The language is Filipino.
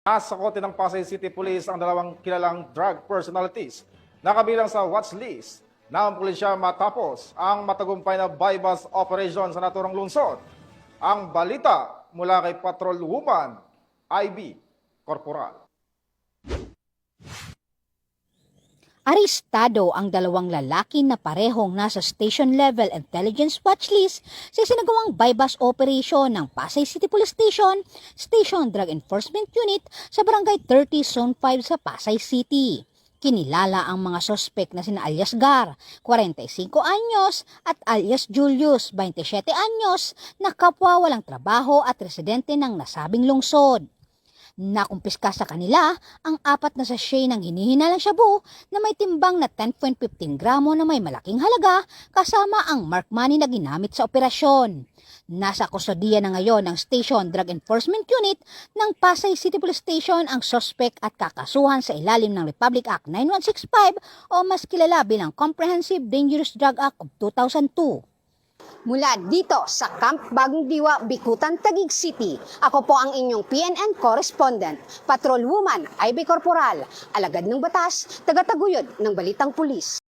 Nasa kote ng Pasay City Police ang dalawang kilalang drug personalities na kabilang sa watch list ng pulisya matapos ang matagumpay na buy-bust operation sa naturang lungsod. Ang balita mula kay Patrol Woman IB Corporal. Arestado ang dalawang lalaki na parehong nasa station-level intelligence watchlist sa sinagawang buy-bust operation ng Pasay City Police Station, Station Drug Enforcement Unit sa Barangay 30 Zone 5 sa Pasay City. Kinilala ang mga sospek na sina alias Gar, 45 anyos, at alias Julius, 27 anyos, na kapwa walang trabaho at residente ng nasabing lungsod. Nakumpiska sa kanila ang 4 na sachet ng hinihinalang shabu na may timbang na 10.15 gramo na may malaking halaga kasama ang mark money na ginamit sa operasyon. Nasa kustodiya na ngayon ng Station Drug Enforcement Unit ng Pasay City Police Station ang suspect at kakasuhan sa ilalim ng Republic Act 9165 o mas kilala bilang Comprehensive Dangerous Drug Act of 2002. Mula dito sa Camp Bagong Diwa, Bikutan, Taguig City, ako po ang inyong PNN correspondent, Patrol Woman IB Corporal, alagad ng batas, tagataguyod ng Balitang Pulis.